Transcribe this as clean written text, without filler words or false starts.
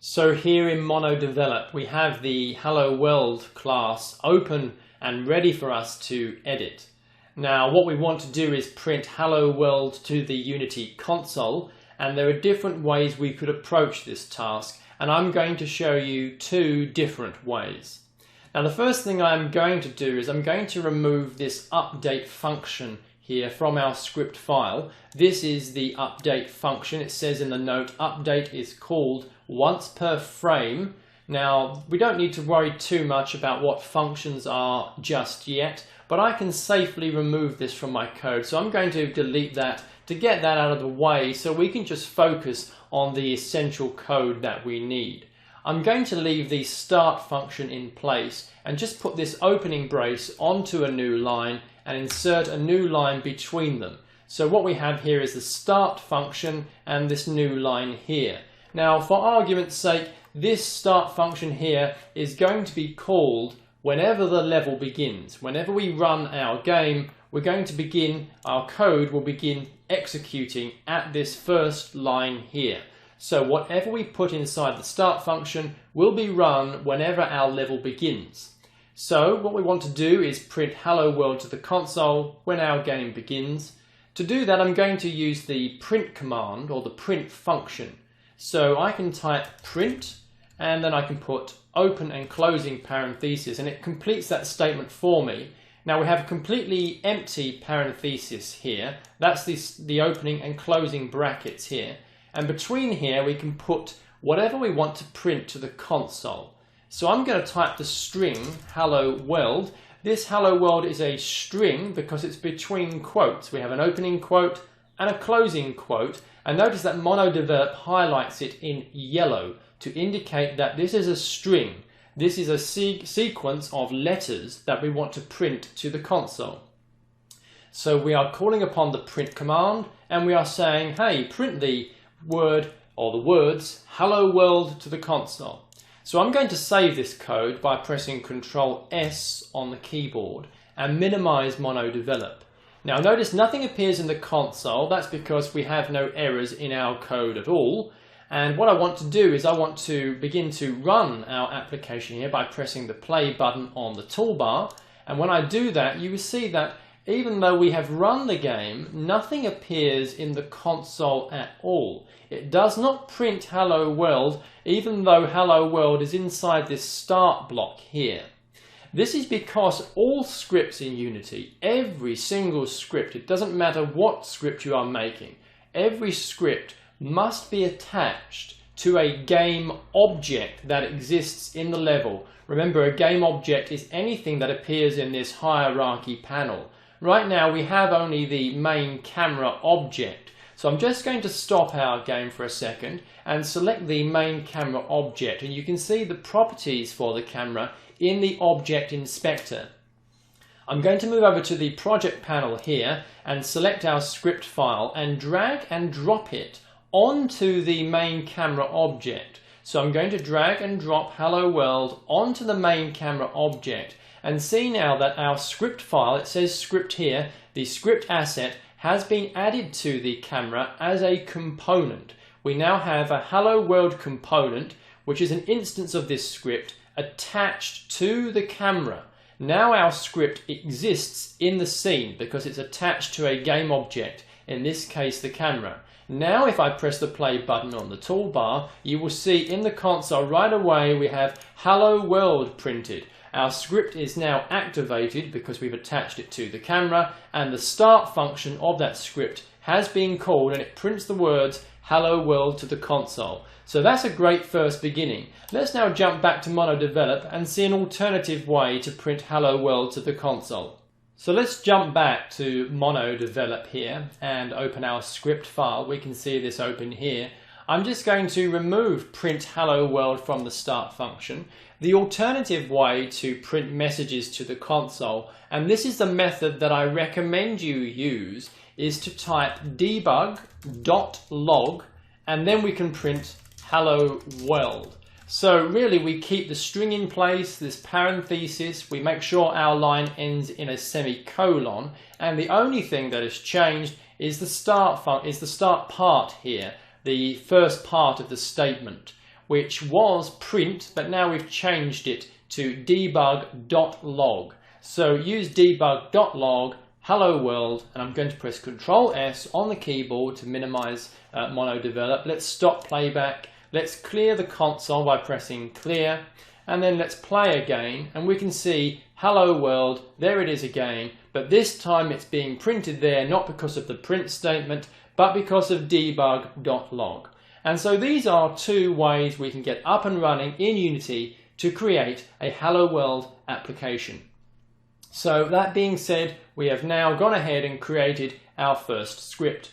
So here in MonoDevelop we have the Hello World class open and ready for us to edit. Now what we want to do is print Hello World to the Unity console, and there are different ways we could approach this task, and I'm going to show you two different ways. Now the first thing I'm going to do is I'm going to remove this update function here from our script file. This is the update function. It says in the note update is called once per frame. Now we don't need to worry too much about what functions are just yet, but I can safely remove this from my code. So I'm going to delete that to get that out of the way so we can just focus on the essential code that we need. I'm going to leave the start function in place and just put this opening brace onto a new line and insert a new line between them. So what we have here is the start function and this new line here. Now for argument's sake, this start function here is going to be called whenever the level begins. Whenever we run our game, we're going to begin, our code will begin executing at this first line here. So whatever we put inside the start function will be run whenever our level begins. So what we want to do is print Hello World to the console when our game begins. To do that, I'm going to use the print command or the print function. So I can type print and then I can put open and closing parentheses, and it completes that statement for me. Now we have a completely empty parenthesis here. That's the opening and closing brackets here. And between here we can put whatever we want to print to the console. So I'm going to type the string Hello World. This Hello World is a string because it's between quotes. We have an opening quote and a closing quote. And notice that MonoDevelop highlights it in yellow to indicate that this is a string. This is a sequence of letters that we want to print to the console. So we are calling upon the print command and we are saying, hey, print the word or the words Hello World to the console. So I'm going to save this code by pressing Ctrl S on the keyboard and minimize MonoDevelop. Now notice nothing appears in the console. That's because we have no errors in our code at all. And what I want to do is I want to begin to run our application here by pressing the play button on the toolbar. And when I do that, you will see that even though we have run the game, nothing appears in the console at all. It does not print Hello World, even though Hello World is inside this start block here. This is because all scripts in Unity, every single script, it doesn't matter what script you are making, every script must be attached to a game object that exists in the level. Remember, a game object is anything that appears in this hierarchy panel. Right now we have only the main camera object. So I'm just going to stop our game for a second and select the main camera object, and you can see the properties for the camera in the object inspector. I'm going to move over to the project panel here and select our script file and drag and drop it onto the main camera object. So I'm going to drag and drop Hello World onto the main camera object, and see now that our script file, it says script here, the script asset has been added to the camera as a component. We now have a Hello World component, which is an instance of this script attached to the camera. Now our script exists in the scene because it's attached to a game object, in this case the camera. Now if I press the play button on the toolbar, you will see in the console right away we have Hello World printed. Our script is now activated because we've attached it to the camera, and the start function of that script has been called and it prints the words Hello World to the console. So that's a great first beginning. Let's now jump back to MonoDevelop and see an alternative way to print Hello World to the console. So let's jump back to MonoDevelop here and open our script file. We can see this open here. I'm just going to remove print Hello World from the start function. The alternative way to print messages to the console, and this is the method that I recommend you use, is to type debug.log and then we can print Hello World. So really we keep the string in place, this parenthesis, we make sure our line ends in a semicolon, and the only thing that has changed is the start part here, the first part of the statement. which was print, but now we've changed it to debug.log. So use debug.log, hello world, and I'm going to press Ctrl S on the keyboard to minimize MonoDevelop. Let's stop playback. Let's clear the console by pressing clear, and then let's play again, and we can see hello world, there it is again, but this time it's being printed there not because of the print statement, but because of debug.log. And so these are two ways we can get up and running in Unity to create a Hello World application. So that being said, we have now gone ahead and created our first script.